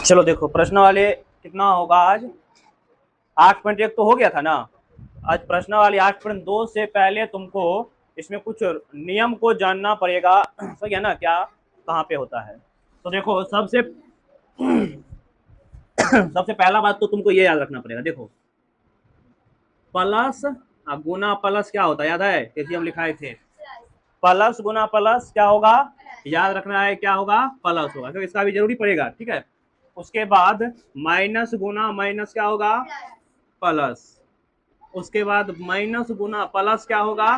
चलो देखो प्रश्न वाले कितना होगा आज 8.1 तो हो गया था ना। आज प्रश्न वाली 8.2 से पहले तुमको इसमें कुछ नियम को जानना पड़ेगा, सही है ना, क्या कहाँ पे होता है। तो देखो सबसे सबसे पहला बात तो तुमको ये याद रखना पड़ेगा। देखो प्लस गुना प्लस क्या होता है, याद है कैसे हम लिखाए थे। प्लस गुना प्लस क्या होगा, याद रखना है क्या होगा, प्लस होगा, तो इसका भी जरूरी पड़ेगा, ठीक है। उसके बाद माइनस गुना माइनस क्या होगा, प्लस। उसके बाद माइनस गुना प्लस क्या होगा,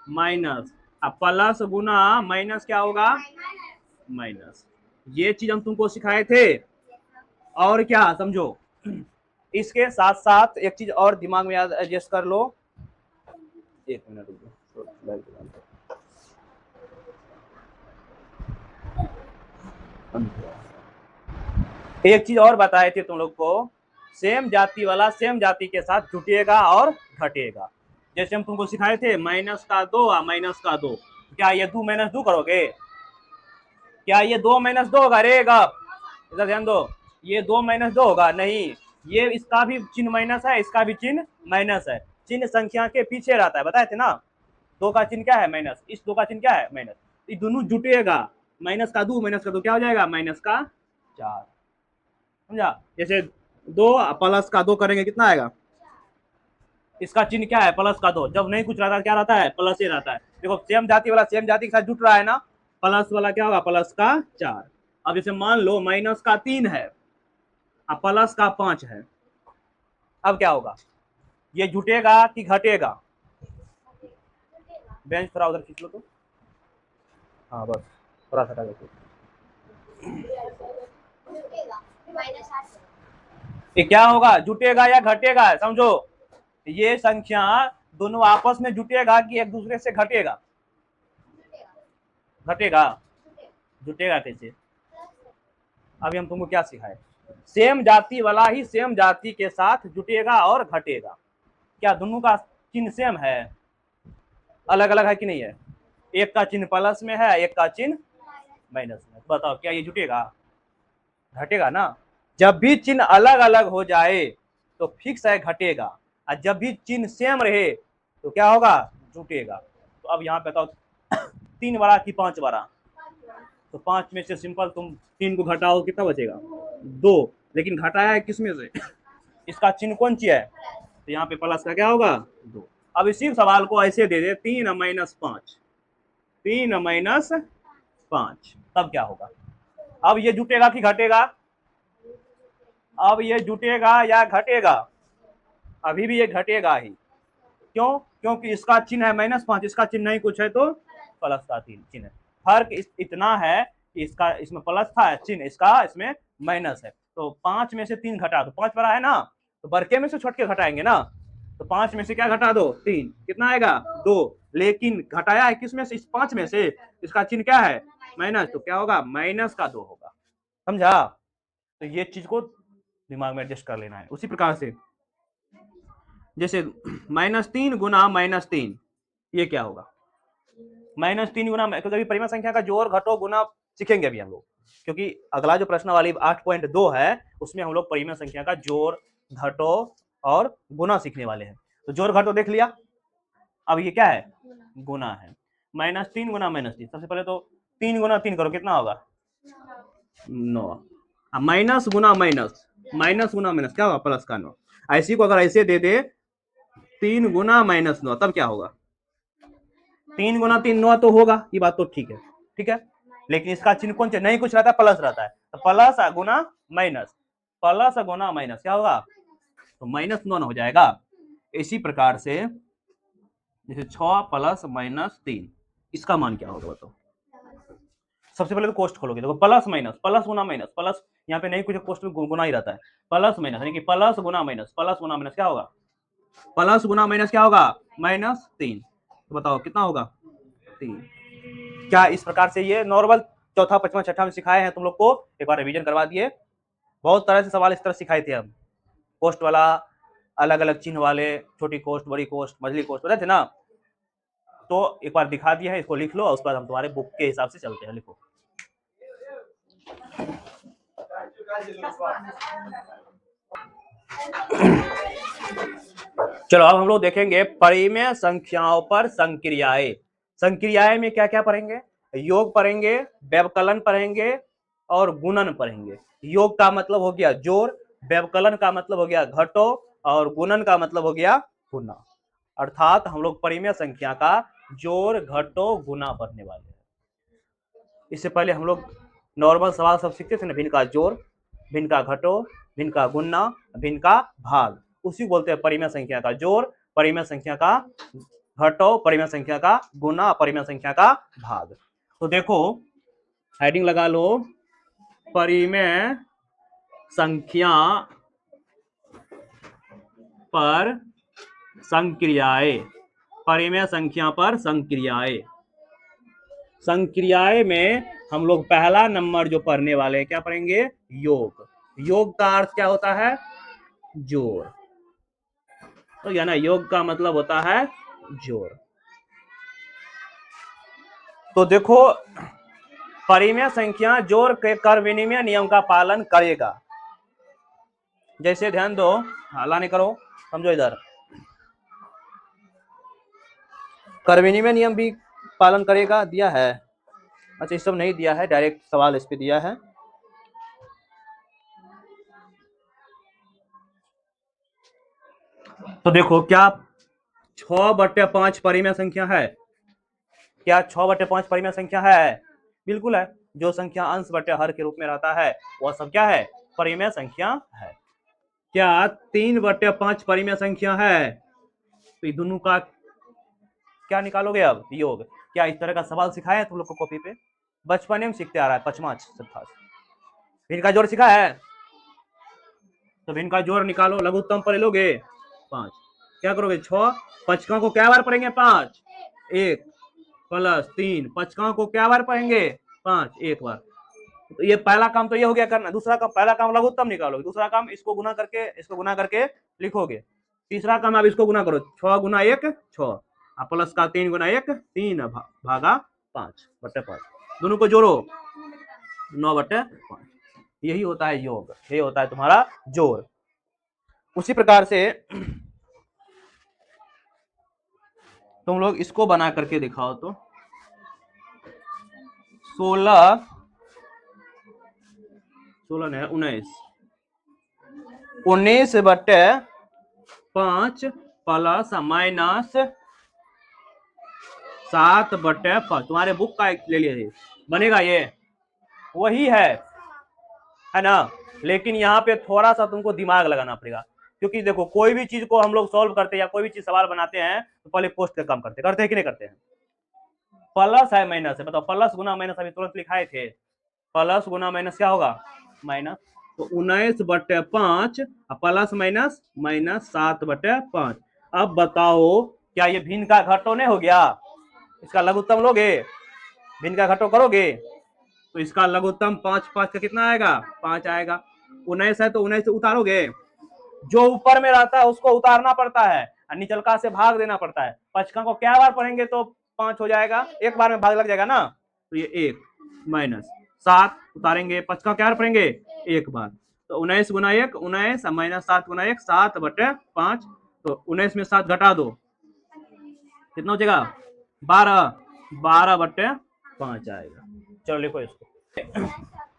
माइनस। अब प्लस गुना माइनस क्या होगा, माइनस। ये चीज हम तुमको सिखाए थे। और क्या समझो, इसके साथ साथ एक चीज और दिमाग में याद एडजस्ट कर लो। एक मिनट रुको, एक चीज और बताए थे तुम लोग को, सेम जाति वाला सेम जाति के साथ जुटेगा और घटेगा। जैसे हम तुमको सिखाए थे माइनस का 2 और माइनस का 2, क्या ये 2 माइनस 2 करोगे, क्या ये 2 माइनस 2 होगा, रहेगा, इधर ध्यान दो, ये 2 माइनस 2 होगा नहीं, ये इसका भी चिन्ह माइनस है, इसका भी चिन्ह माइनस है, चिन्ह संख्या के पीछे रहता है, बताए थे ना। 2 का चिन्ह क्या है, माइनस, इस 2 का चिन्ह क्या है, माइनस, ये दोनों जुटेगा, माइनस का 2 माइनस का 2 क्या हो जाएगा, माइनस का 4, समझा। जैसे 2 प्लस का 2 करेंगे कितना आएगा, इसका चिन्ह क्या है, प्लस का 2, जब नहीं कुछ रहता है क्या रहता है, प्लस ही रहता है। देखो सेम जाति वाला सेम जाति के साथ जुट रहा है ना, प्लस वाला क्या होगा, प्लस का 4। अब जैसे मान लो माइनस का 3 है और प्लस का 5 है, अब क्या होगा, ये जुटेगा कि घटेगा। बेंच थोड़ा उधर खींच लो तो, हाँ बस थोड़ा सा हटा, ये क्या होगा, जुटेगा या घटेगा, समझो। ये संख्या दोनों आपस में जुटेगा कि एक दूसरे से घटेगा, घटेगा, जुटेगा कैसे। अभी हम तुमको क्या सिखाए, सेम जाति वाला ही सेम जाति के साथ जुटेगा और घटेगा। क्या दोनों का चिन्ह सेम है, अलग अलग है कि नहीं है, एक का चिन्ह प्लस में है, एक का चिन्ह माइनस में, बताओ क्या ये जुटेगा, घटेगा ना। जब भी चिन्ह अलग अलग हो जाए तो फिक्स है घटेगा, और जब भी चिन्ह सेम रहे तो क्या होगा, जुटेगा। तो अब यहाँ पे बताओ 3 बड़ा कि 5 बड़ा, तो 5 में से सिंपल तुम 3 को घटाओ कितना बचेगा, 2, लेकिन घटाया है किस में से, इसका चिन्ह कौन सी है, तो यहाँ पे प्लस का क्या होगा, 2। अब इसी सवाल को ऐसे दे दे 3 माइनस 5, 3 माइनस 5, तब क्या होगा, अब ये जुटेगा कि घटेगा, अब ये जुटेगा या घटेगा, अभी भी ये घटेगा ही, क्यों, क्योंकि इसका चिन्ह है -5, इसका चिन्ह नहीं कुछ है तो प्लस का चिन्ह है। फर्क इतना है कि इसका इसमें प्लस था चिन्ह, इसका इसमें माइनस है। तो 5 में से 3 घटा दो, 5 बड़ा है ना, तो बड़के में से छोट के घटाएंगे ना, तो 5 में से क्या घटा दो, 3, कितना आएगा, 2, लेकिन घटाया है किस में से, इस 5 में से, इसका चिन्ह क्या है, माइनस, तो क्या होगा, -2 होगा, समझा। तो ये चीज को दिमाग में एडजस्ट कर लेना है। उसी प्रकार से जैसे -3 गुना -3, ये क्या होगा, -3 गुना, क्योंकि परिमेय संख्या का जोड़ घटो गुना सीखेंगे अभी हम लोग, क्योंकि अगला जो प्रश्न वाली 8.2 है उसमें हम लोग परिमेय संख्या का जोड़ घटो और गुना सीखने वाले हैं। तो जोड़ घटो देख लिया, अब ये क्या है, गुना है। -3 गुना -3, सबसे पहले तो 3 गुना 3 करो, कितना होगा, 9, माइनस गुना माइनस, माइनस गुना माइनस क्या होगा, प्लस का 9। ऐसी को अगर ऐसे दे दे 3 गुना -9, तब क्या होगा, 3 गुना 3 9 तो होगा, ये बात तो ठीक है, ठीक है, लेकिन इसका चिन्ह कौन सा, नहीं कुछ रहता है, प्लस रहता है, तो प्लस गुना माइनस, प्लस गुना माइनस क्या होगा, तो -9 हो जाएगा। इसी प्रकार से जैसे 6 प्लस -3, इसका मान क्या होगा बताओ। सबसे पहले तो कोष्ठ खोलोगे, देखो प्लस माइनस, प्लस गुना माइनस, प्लस यहाँ पे नहीं कुछ कोष्ठ में गुना ही रहता है, प्लस माइनस यानी कि प्लस गुना माइनस, प्लस गुना माइनस क्या होगा, प्लस गुना माइनस क्या होगा, -3, तो बताओ कितना होगा, 3। क्या इस प्रकार से ये नॉर्मल चौथा पांचवा छठा में सिखाए हैं तुम लोग को, एक बार रिवीजन करवा दिए। बहुत तरह से सवाल इस तरह सिखाए थे हम, कोष्ठ वाला, अलग अलग चिन्ह वाले, छोटी कोष्ठ, बड़ी कोष्ठ, मझली कोष्ठ, बताए थे ना। तो एक बार दिखा दिया है, इसको लिख लो और उसके बाद हम तुम्हारे बुक के हिसाब से चलते हैं, लिखो। चलो अब हम लोग देखेंगे परिमेय संख्याओं पर संक्रियाएं। संक्रियाएं में क्या क्या पढ़ेंगे? योग पढ़ेंगे, व्यवकलन पढ़ेंगे और गुणन पढ़ेंगे। योग का मतलब हो गया जोड़, व्यवकलन का मतलब हो गया घटो और गुणन का मतलब हो गया गुना। अर्थात हम लोग परिमेय संख्या का जोड़ घटो गुना पढ़ने वाले हैं। इससे पहले हम लोग नॉर्मल सवाल सब सीखते थे ना, भिन्न का जोड़, भिन्न का घटो, भिन्न का गुना, भिन्न का भाग, उसी बोलते हैं परिमेय संख्या का जोड़, परिमेय संख्या का घटो, परिमेय संख्या का गुना, परिमेय संख्या का भाग। तो देखो हेडिंग लगा लो, परिमेय संख्या पर संक्रियाएं। परिमेय संख्या पर संक्रियाएं। संक्रियाएं में हम लोग पहला नंबर जो पढ़ने वाले हैं क्या पढ़ेंगे? योग। योग का अर्थ क्या होता है? जोड़। तो या ना, योग का मतलब होता है जोड़। तो देखो परिमेय संख्या जोड़ के कर विनिमय नियम का पालन करेगा। जैसे ध्यान दो, हल्ला नहीं करो, समझो इधर। कर विनिमय नियम भी पालन करेगा, दिया है। अच्छा, इस सब नहीं दिया है, डायरेक्ट सवाल इस पे दिया है। तो देखो क्या 6/5 परिमेय संख्या है? क्या 6/5 परिमेय संख्या है? बिल्कुल है। जो संख्या अंश बटे हर के रूप में रहता है वह सब क्या है? परिमेय संख्या है। क्या 3/5 परिमेय संख्या है? तो दोनों का क्या निकालोगे अब? योग। क्या इस तरह का सवाल सिखाया है तुम लोग को कॉपी पे? बचपन में सीखते आ रहा है, पचमा छठा। भिन्न का जोड़ सिखा है, तो भिन्न का जोड़ निकालो। लघुत्तम पर लोगे 5, क्या करोगे? 6 पचका को क्या बार पढ़ेंगे? 5। 1 + 3 पचका को क्या बार पढ़ेंगे? 5 एक बार। तो ये पहला काम तो ये हो गया करना। दूसरा काम, पहला काम लघुत्तम निकालोगे, दूसरा काम इसको गुना करके लिखोगे। तीसरा काम आप इसको गुना करो, 6 × 1 6 प्लस का 3 × 1 3 भागा 5/5। दोनों को जोड़ो 9/5। यही होता है योग, यही होता है तुम्हारा जोड़। उसी प्रकार से तुम लोग इसको बना करके दिखाओ तो 16 नहीं 19/5 प्लस माइनस 7/5। तुम्हारे बुक का ले लिए बनेगा, ये वही है ना। लेकिन यहाँ पे थोड़ा सा तुमको दिमाग लगाना पड़ेगा, क्योंकि देखो कोई भी चीज को हम लोग सॉल्व करते हैं या कोई भी चीज सवाल बनाते हैं तो पहले पोस्ट का काम करते हैं कि नहीं करते हैं? प्लस है माइनस है, बताओ प्लस गुना माइनस अभी तुरंत लिखाए थे। प्लस गुना माइनस क्या होगा? माइनस। तो 19/5 प्लस माइनस माइनस 7/5। अब बताओ क्या ये भिन्न का घटो नहीं हो गया? इसका लघुत्तम लोगे, भिन्न का घटो करोगे तो इसका लघुत्तम 5 5 का कितना आएगा? 5 आएगा। 19 है तो 19 से उतारोगे, जो ऊपर में रहता है उसको उतारना पड़ता है और निचलका से भाग देना पड़ता है। पचका को क्या बार पढ़ेंगे तो 5 हो जाएगा? एक बार में भाग लग जाएगा ना। तो ये 1 माइनस 7 उतारेंगे, पचका क्या बार पढ़ेंगे? एक बार। तो 19 × 1 19 माइनस 7 × 1 7/5। तो 19 में 7 घटा दो, कितना हो जाएगा? 12 12/5 आएगा। चलो लिखो इसको।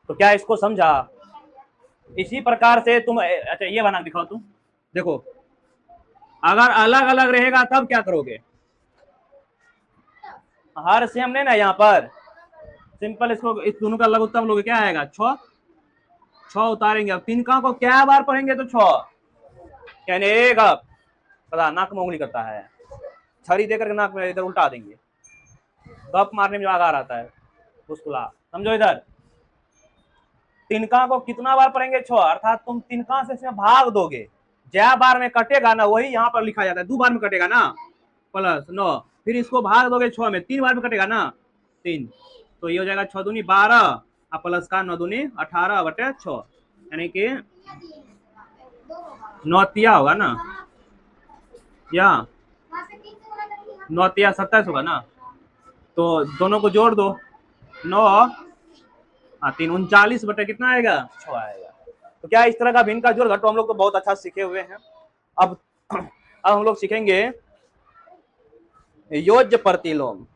तो क्या इसको समझा? इसी प्रकार से तुम, अच्छा ये बना दिखाओ तुम। देखो अगर अलग अलग रहेगा तब क्या करोगे? हर सेम नहीं ना, यहाँ पर सिंपल इसको, इस दोनों का लघुत्तम लोगे, क्या आएगा? 6 उतारेंगे। अब 3 का को क्या बार पढ़ेंगे तो 6 यानी एक। अब पता नाक में उंगली करता है, छड़ी देकर के नाक में इधर उल्टा देंगे, गप मारने में आगा रहता है मुस्कुला। समझो इधर, तिनका को कितना बार पढ़ेंगे? 6। अर्थात तुम तिनका से इसमें भाग दोगे, ज्या बार में कटेगा ना वही यहाँ पर लिखा जाता है। 2 बार में कटेगा ना प्लस 9, फिर इसको भाग दोगे 6 में, 3 बार में कटेगा ना 3। तो ये हो जाएगा 6 दूनी 12 प्लस का 9 दूनी 18/6, यानी कि 9 तिया होगा ना, या 9 तिया 27 होगा ना। तो दोनों को जोड़ दो, 9 3 39 बटे कितना आएगा? 6 आएगा। तो क्या इस तरह का भिन्न का जोड़ घटाव हम लोग तो बहुत अच्छा सीखे हुए हैं। अब हम लोग सीखेंगे योज्य प्रतिलोम।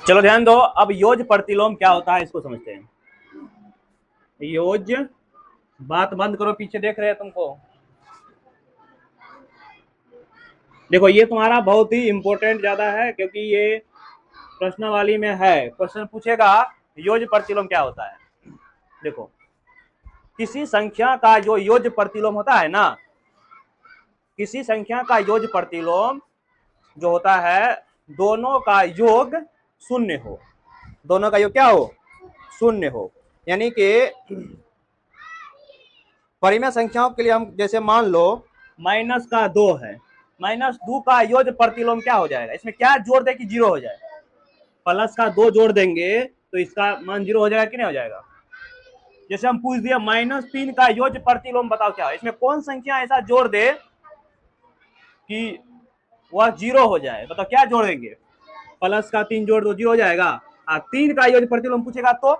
चलो ध्यान दो, अब योज्य प्रतिलोम क्या होता है इसको समझते हैं। योज्य, बात बंद करो, पीछे देख रहे हैं तुमको। देखो ये तुम्हारा बहुत ही इंपॉर्टेंट ज्यादा है, क्योंकि ये प्रश्नावली में है, क्वेश्चन पूछेगा योज्य प्रतिलोम क्या होता है। देखो, किसी संख्या का जो योज्य प्रतिलोम होता है ना, किसी संख्या का योज्य प्रतिलोम जो होता है, दोनों का योग शून्य हो, दोनों का योग क्या हो, शून्य हो। यानी कि परिमेय संख्याओं के लिए हम जैसे मान लो माइनस का 2 है, माइनस 2 का योज्य प्रतिलोम क्या हो जाएगा, इसमें क्या जोड़ दे कि 0 हो जाए, प्लस का 2 जोड़ देंगे तो इसका मान 0 हो जाएगा कि नहीं हो जाएगा। जैसे हम पूछ दिया -3 का योज्य प्रतिलोम बताओ क्या है, इसमें कौन संख्या ऐसा जोड़ दे कि वह 0 हो जाए, बताओ क्या जोड़ेंगे, प्लस का 3 जोड़ दो 0 हो जाएगा। 3 का योज्य प्रतिलोम पूछेगा तो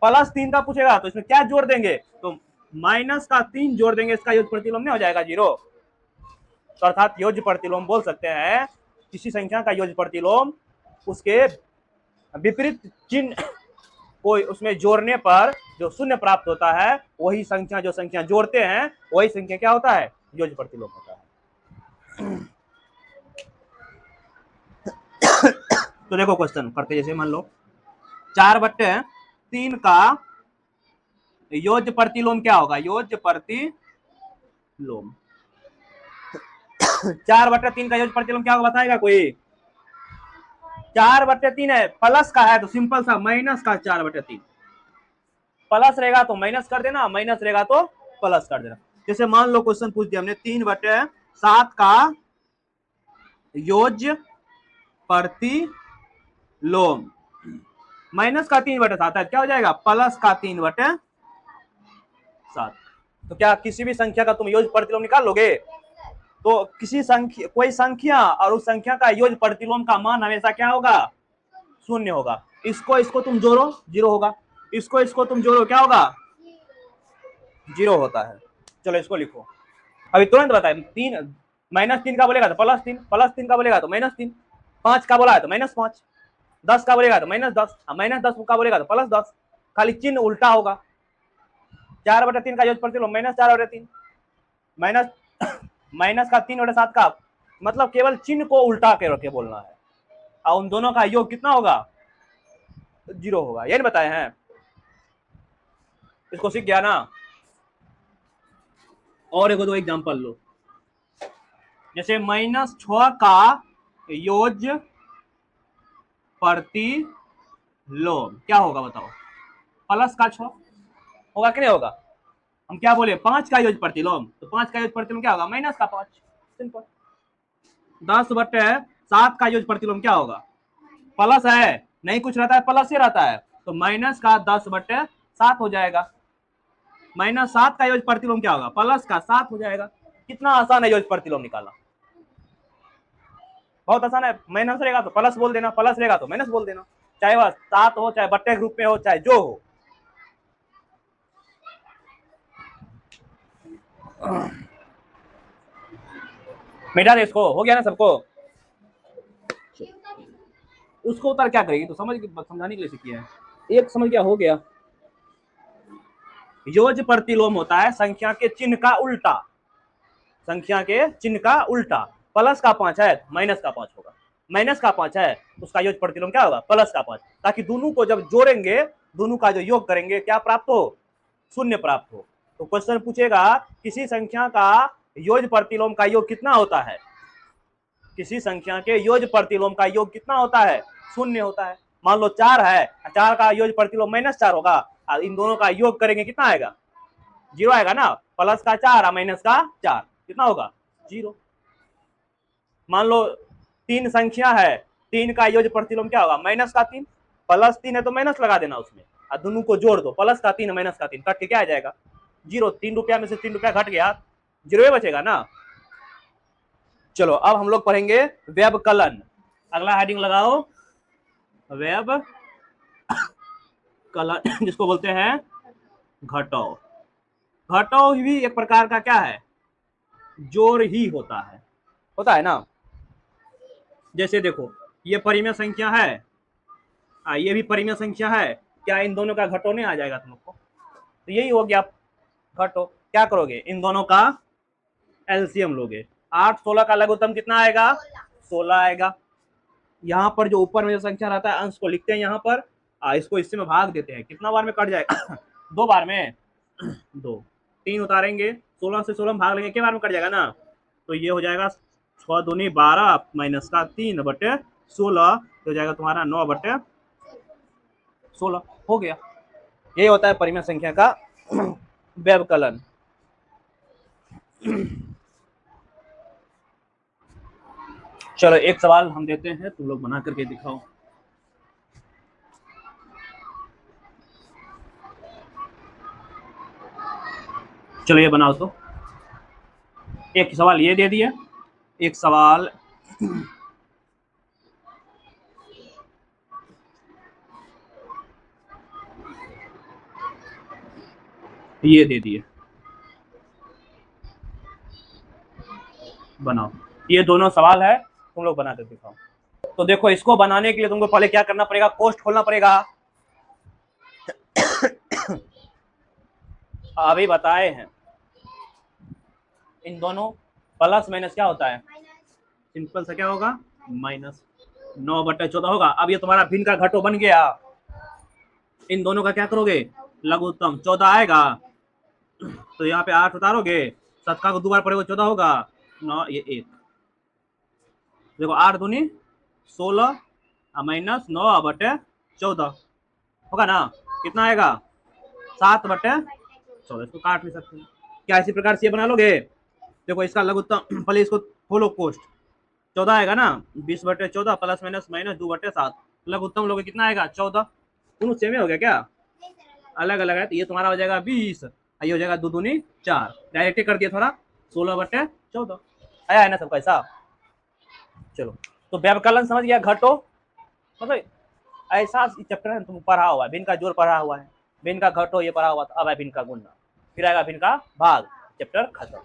+3 का पूछेगा तो इसमें क्या जोड़ देंगे, तो -3 जोड़ देंगे, इसका योज्य प्रतिलोम नहीं हो जाएगा 0। तो अर्थात योज्य प्रतिलोम बोल सकते हैं किसी संख्या का योज्य प्रतिलोम उसके विपरीत चिन्ह को उसमें जोड़ने पर जो शून्य प्राप्त होता है, वही संख्या, जो संख्या जोड़ते हैं वही संख्या क्या होता है, योज्य प्रतिलोम होता है। तो देखो क्वेश्चन करते, जैसे मान लो 4/3 का योज्य प्रतिलोम क्या होगा, योज्य प्रतिलोम 4/3 का योज्य प्रतिलोम क्या होगा बताएगा कोई। 4/3 है, प्लस का है तो सिंपल सा माइनस का 4/3, प्लस रहेगा तो माइनस कर देना, माइनस रहेगा तो प्लस कर देना। जैसे मान लो क्वेश्चन पूछ दिया हमने 3/7 का योज्य प्रतिलोम, माइनस का 3/7 है, क्या हो जाएगा, प्लस का 3/7। तो क्या किसी भी संख्या का तुम योज्य प्रतिलोम निकाल लोगे, तो किसी संख्या, कोई संख्या और उस संख्या का योज्य प्रतिलोम का मान हमेशा क्या होगा, शून्य होगा। इसको तुम जोड़ो 0 होगा, इसको तुम जोड़ो क्या होगा, 0 होता है। चलो इसको लिखो, अभी तुरंत बताए। -3 का बोलेगा तो +3, +3 का बोलेगा तो -3, 5 का बोला है तो -5, 10 का बोलेगा तो -10, -10 का बोलेगा तो +10, खाली चिन्ह उल्टा होगा। 4/3 का योज्य प्रतिलोम -4/3, माइनस का 3/7 का, मतलब केवल चिन्ह को उल्टा के बोलना है, और उन दोनों का योग कितना होगा, 0 होगा। ये नहीं बताए हैं, इसको सीख गया ना। और एक दो एग्जांपल लो, जैसे -6 का योज्य प्रतिलोम क्या होगा बताओ, प्लस का 6 होगा कि नहीं होगा। हम क्या बोले, 5 का योज्य प्रतिलोम, तो 5 का योज्य प्रतिलोम क्या होगा, -5, सिंपल। 10/7 का योज्य प्रतिलोम क्या होगा, प्लस है, नहीं कुछ रहता है, प्लस ही रहता है, तो -10/7 हो जाएगा। -7 का योज्य प्रतिलोम क्या होगा, प्लस का 7 हो जाएगा। कितना आसान है योज्य प्रतिलोम निकालना, बहुत आसान है। माइनस रहेगा तो प्लस बोल देना, प्लस रहेगा तो माइनस बोल देना, चाहे वह 7 हो, चाहे बट्टे ग्रुप में हो, चाहे जो हो। मिटा दे इसको, हो गया ना सबको। उसको उतर क्या करेगी, तो समझाने के लिए सीखी है, एक समझ गया, हो गया। योज्य प्रतिलोम होता है संख्या के चिन्ह का उल्टा, संख्या के चिन्ह का उल्टा। प्लस का 5 है, माइनस का 5 होगा, माइनस का 5 है, उसका योज्य प्रतिलोम क्या होगा, प्लस का 5, ताकि दोनों को जब जोड़ेंगे, दोनों का जो योग करेंगे क्या प्राप्त हो, शून्य प्राप्त हो। तो क्वेश्चन पूछेगा किसी संख्या का योज्य प्रतिलोम का योग कितना होता है, किसी संख्या के योज्य प्रतिलोम का योग कितना होता है, शून्य होता है। मान लो 4 है, 4 का योज्य प्रतिलोम -4 होगा, और इन दोनों का योग करेंगे कितना आएगा, 0 आएगा ना। प्लस का 4 और माइनस का 4 कितना होगा, 0। मान लो 3 संख्या है, 3 का योज्य प्रतिलोम क्या होगा, -3, +3 है तो माइनस लगा देना उसमें, और दोनों को जोड़ दो, प्लस का 3 माइनस का 3, कट के क्या आ जाएगा 0। 3 रुपया में से 3 रुपया घट गया, 0 बचेगा ना। चलो अब हम लोग पढ़ेंगे व्यवकलन। अगला हेडिंग लगाओ, व्यवकलन, जिसको बोलते हैं घटाव। घटाव भी एक प्रकार का क्या है, जोड़ ही होता है ना। जैसे देखो ये परिमेय संख्या है, ये भी परिमेय संख्या है, क्या इन दोनों का घटो नहीं आ जाएगा तुम लोग को, तो यही हो गया घटो। क्या करोगे, इन दोनों का एलसीएम लोगे, 8 16 का लघुत्तम कितना आएगा 16 आएगा। यहाँ पर जो ऊपर में जो संख्या रहता है अंश को लिखते हैं यहाँ पर, इसको इससे में भाग देते हैं, कितना बार में कट जाएगा 2 बार में 2, 3 उतारेंगे, 16 से 16 में भाग लेंगे, क्या बार में कट जाएगा ना, तो ये हो जाएगा 6 दूनी 12 माइनस का 3 बटे 16, हो जाएगा तुम्हारा 9 बटे 16, हो गया। ये होता है परिमेय संख्या का व्यवकलन। चलो एक सवाल हम देते हैं, तुम लोग बना करके दिखाओ। चलो ये बनाओ, तो एक सवाल ये दे दिया, एक सवाल ये दे दिए, बनाओ। ये दोनों सवाल है, तुम लोग बना कर दिखाओ। तो देखो इसको बनाने के लिए तुमको पहले क्या करना पड़ेगा, कोष्ठ खोलना पड़ेगा। अभी बताए हैं इन दोनों प्लस माइनस क्या होता है, सिंपल सा क्या होगा माइनस, 9 बटे 14 होगा। अब ये तुम्हारा भिन्न का घटो बन गया, इन दोनों का क्या करोगे लघुत्तम, 14 आएगा, तो यहाँ पे 8 उतारोगे, 7 का 2 बार पड़ेगा 14 होगा, 9 ये 1, देखो 8 दूनी 16 माइनस 9 बटे 14 होगा ना, कितना आएगा 7 बटे 14, इसको काट नहीं सकते क्या, इसी प्रकार से ये बना लोगे। देखो इसका लघुत्तम, पहले इसको खोलो कोष्ठ, 14 आएगा ना, 20 बटे 14 प्लस माइनस माइनस 2 बटे 7, लघुत्तम लोगे कितना आएगा 14, दोनों सेम हो गया क्या, अलग अलग है, तो ये तुम्हारा हो जाएगा 20, ये हो जाएगा 2 दूनी 4, डायरेक्ट कर दिया थोड़ा, 16 बटे 14 आया है ना सबका ऐसा। चलो तो व्यवकलन समझ गया, घटो मतलब ऐसा चैप्टर है तुम पढ़ा हुआ है, भिन्न का जोड़ पढ़ा हुआ है, भिन्न का घटो ये पढ़ा हुआ था, अब है भिन्न का गुणा, फिर आएगा भिन्न का भाग, चैप्टर खत्म।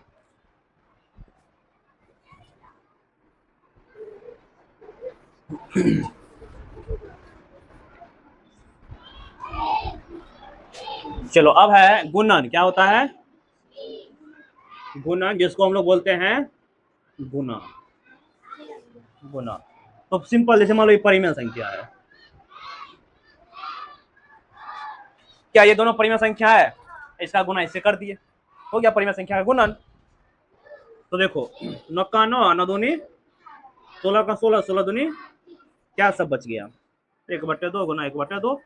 चलो अब है गुणन, क्या होता है गुणन, जिसको हम लोग बोलते हैं गुणा। गुणा तो सिंपल, जैसे मान लो ये परिमेय संख्या है, क्या ये दोनों परिमेय संख्या है, इसका गुणा इससे कर दिए, हो गया परिमेय संख्या का गुणन। तो देखो 9 का 9, 9 दूनी 16 का 16, 16 दूनी क्या सब बच गया 1 बटे 2 गुना 1 बटे 2,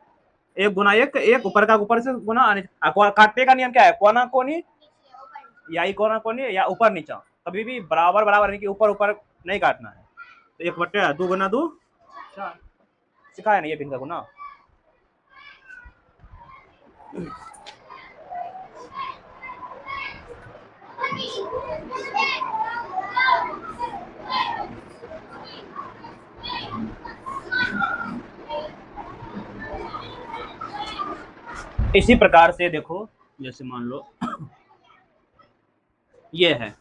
1 गुना 1, 1 ऊपर का ऊपर से गुना, काटने का नियम क्या है, कोना कोनी या ही कोना कोनी या ऊपर नीचा, कभी भी बराबर बराबर नहीं कि ऊपर ऊपर नहीं काटना है। तो 1 बटे 2 गुना 2 4, सिखाया नहीं ये भिन्न का गुना। इसी प्रकार से देखो, जैसे मान लो ये है,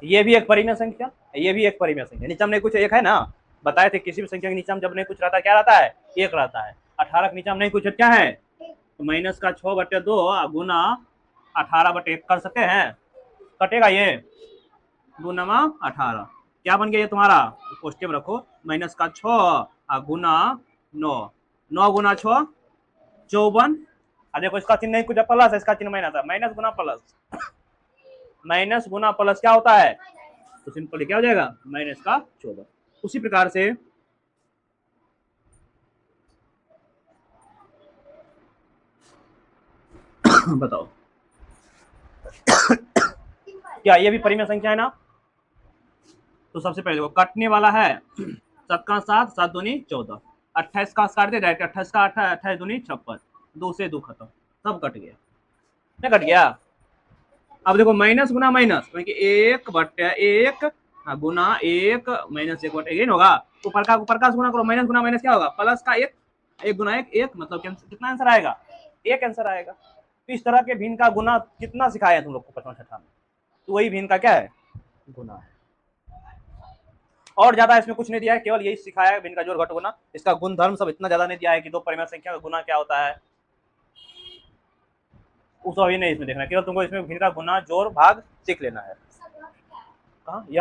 ये भी एक परिमेय संख्या, ये भी एक परिमेय संख्या, नीचे में कुछ एक है ना, बताए थे किसी भी संख्या के नीचे में जब नहीं कुछ रहता है क्या रहता है, एक रहता है। 18 के नीचे में नहीं कुछ क्या है, तो माइनस का 6 बटे 2 गुना 18 बटे 1 कर सकते हैं, कटेगा ये 2 नमा 18, क्या बन गया ये तुम्हारा, कोष्ठक में रखो, माइनस का 6 गुना 9, 9 गुना 6 54, देखो इसका चिन्ह नहीं कुछ प्लस है, इसका चिन्ह माइनस है, माइनस गुना प्लस, माइनस गुना प्लस क्या होता है, तो सिंपल क्या हो जाएगा माइनस का 14। उसी प्रकार से बताओ क्या ये भी परिमेय संख्या है ना, तो सबसे पहले वो कटने वाला है 7 का 7, 7 दूनी 14, 28 का काट दे डायरेक्ट, 28 का 28, 28 दूनी 56, 2 से 2 खत्म, सब कट गया, क्या कट गया। अब देखो माइनस गुना माइनस, क्योंकि 1/1 गुना 1 माइनस 1/1 ये होगा, ऊपर का गुना करो, माइनस गुना माइनस क्या होगा, प्लस का 1, 1 गुना 1 1, मतलब कितना आंसर आएगा, 1 आंसर आएगा। तो इस तरह के भिन्न का गुना कितना सिखाया तुम लोग को प्रथम छठा में, तो वही भिन्न का क्या है, गुना है। और ज्यादा इसमें कुछ नहीं दिया है, केवल यही सिखाया है भिन्न का जोड़ घट गुना, इसका गुणधर्म सब इतना ज्यादा नहीं दिया है कि दो परिमेय संख्या का गुना क्या होता है, उस अभी नहीं इसमें देखना, केवल तुमको इसमें भिन्न का गुना जोड़ भाग सीख लेना है। कहाँ